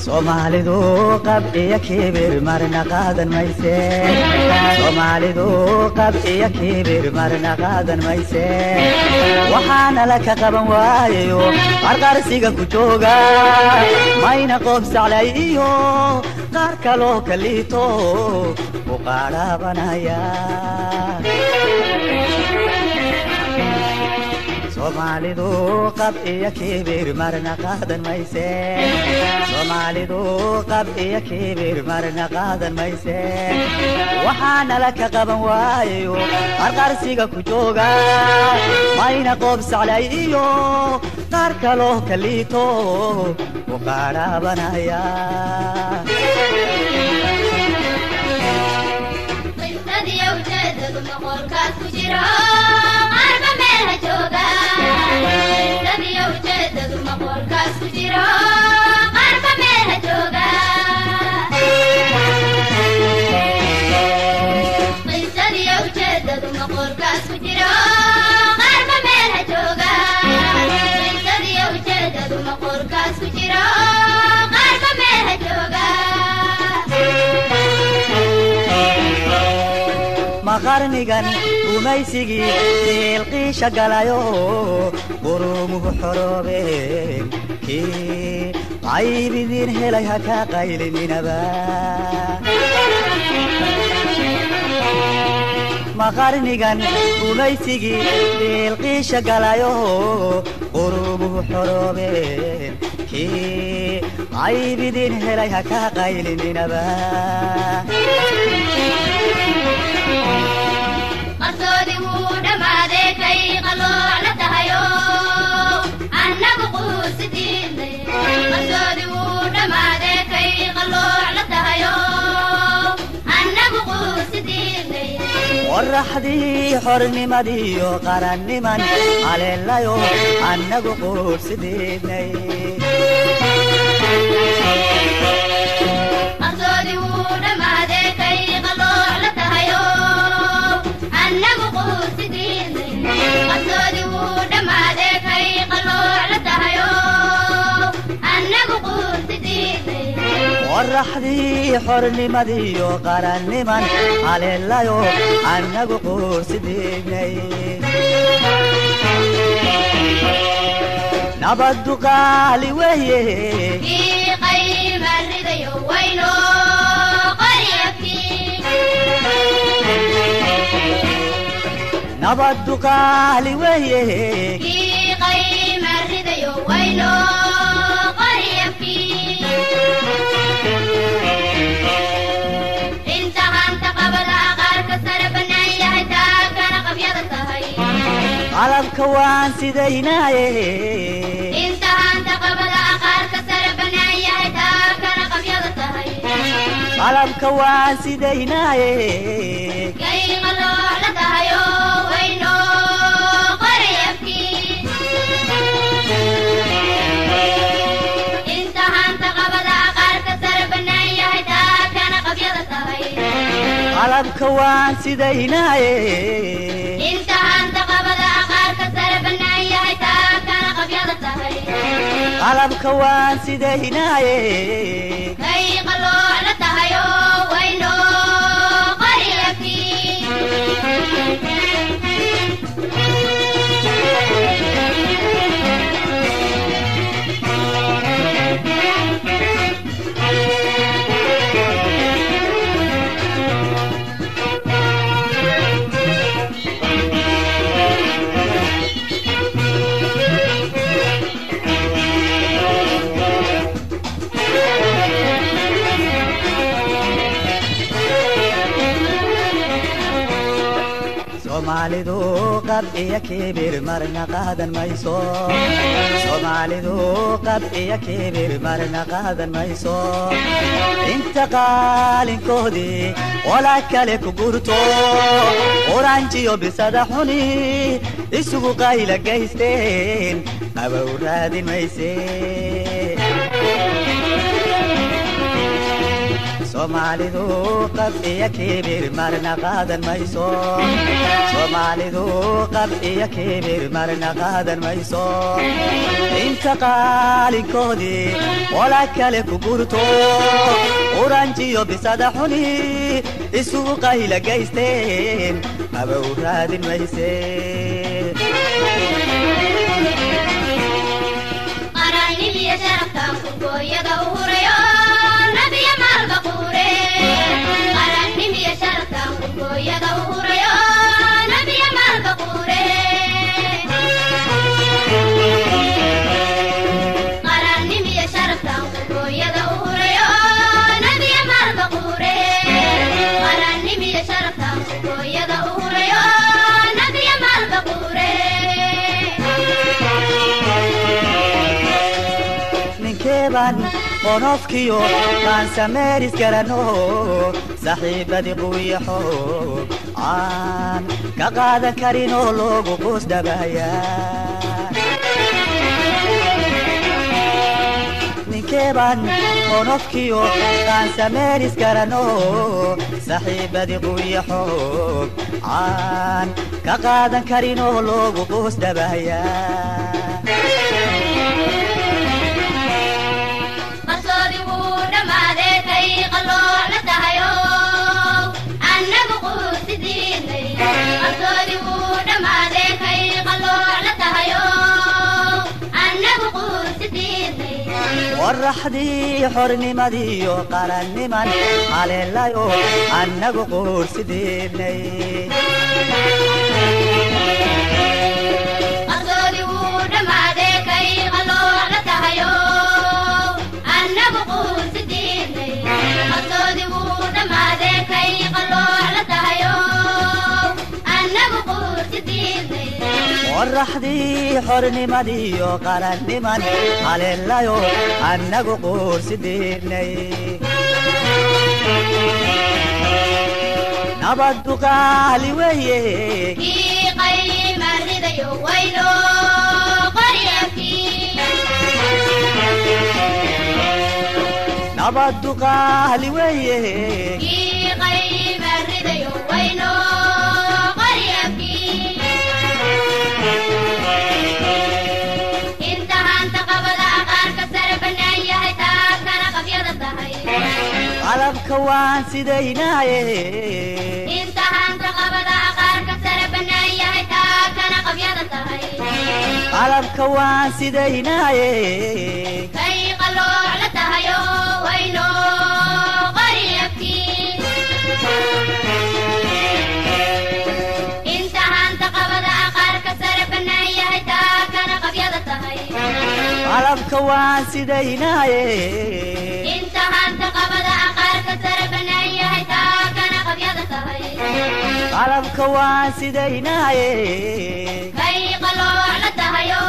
Somalidu qab iyo kibir marna qaadan mayse Somalidu qab iyo kibir marna qaadan mayse waxaana la ka qaban waayo qarqarsiga ku jooga mayna qof saclay iyo qaar kaloo kalito u qaarabanaya Somalidu qab iyo kibir marna qaadan mayse Somalidu qab iyo kibir marna qaadan mayse waxaana la ka qaban waayo qarqarsiga ku jooga mayna qof saclay iyo qaar kaloo kalito u qaarabanaya qintadii ujeedadu maqolkaas ku jiro qarba meel ha jooga qintadii ujeedadu maqolkaas ku jiro qarba meel ha jooga qintadii ujeedadu maqolkaas ku jiro qarba meel ha jooga qintadii ujeedadu maqolkaas ku jiro qarba meel ha jooga maqarnigan umaysigii ilqiisha galayo qurumuhu xoroobeen kii qaybidiin helay ha ka qaylininaba maqarnigan umaysigii ilqiisha galayo qurumuhu xoroobeen kii qaybidiin helay ha ka qaylininaba qarsoodi wuu dhammaadee kay qalooc la tahayo annagu quusidiinay qarsoodi wuu dhammaadee kay qalooc la tahayo annagu quusidiinay qorraxdii xornimadiiyo qaranniman haleelayo annagu quusidiinay qarsoodi wuu dhammaadee kay qalooc la tahayo annagu quusidiinay qarsoodi wuu dhammaadee kay qalooc la tahayo annagu quusidiinay qorraxdii xornimadiiyo qaranniman haleelayo annagu quusidiinay nabaddu qaali weeye kii qayma ridayo wayno qaryabkii nabaddu qaali weeye kii qayma ridayo wayno qaryabkii inta hanta qabada qaarka sare bannaan yahay taagana qabyada tahay qalabka waan sidaynaaye inta hanta qabada qaarka sare bannaan yahay taagana qabyada tahay qalabka waan sidaynaaye kay qalooc la tahayo wayno qaryabkii inta hanta qabada qaarka sare bannaan yahay taagana qabyada tahay qalabka waan sidaynaaye inta hanta qabada qaarka sare bannaan yahay taagana qabyada tahay qalabka waan sidaynaaye kay qalooc la tahayo wayno qaryabkii Somalidu qab iyo kibir marna qaadan mayso Somalidu qab iyo kibir marna qaadan mayso inta qaalinkoodii wala kale ku gurto oranjiyo bisada xuni isugu qayla geysteen abaw raadin mayse soomaalidu qab iyo kibir marna qaadan mayso soomaalidu qab iyo kibir marna qaadan mayso inta qaalinkoodii wala kale ku gurto oranjiyo bisada xuni isugu qayla gaysteen aba u raadin mayse qaranimiya sharaftan kurkooyada u hurayo nabiya maalbaqure qaranimiya sharaftan kurkooyada u hurayo nabiya maalbaqure qaranimiya sharaftan kurkooyada u hurayo nabiya maalbaqure qaranimiya sharaftan kurkooyada u hurayo nabiya maalbaqure ninkeeban qonofkiyo kaan sameeris garano saxiibadii quwiya xoog aan ka qaadan karin oo loogu qoos dhabaya ninkeeban qonofkiyo kaan sameeris garano saxiibadii quwiya xoog aan ka qaadan karin oo loogu qoos dhabaya waraxdii xornimadiyo qaranniman haleelayo annagu quursidiinay waraxdii xornimadiyo qaranniman haleelayo annagu quursidiinay nabaddu qaali weeye nabaddu qaali weeye qalabka waan sidaynaaye intahaanta qabada qaarka sare bannaan yahay taa kana qabyada tahay qalabka waan sidaynaaye kay qalooc la tahayo wayno qaryabkii intahaanta qabada qaarka sare bannaan yahay taa kana qabyada tahay qalabka waan sidaynaaye intahaanta qabada qalabka waan sidaynaaye kay qalooc la tahayo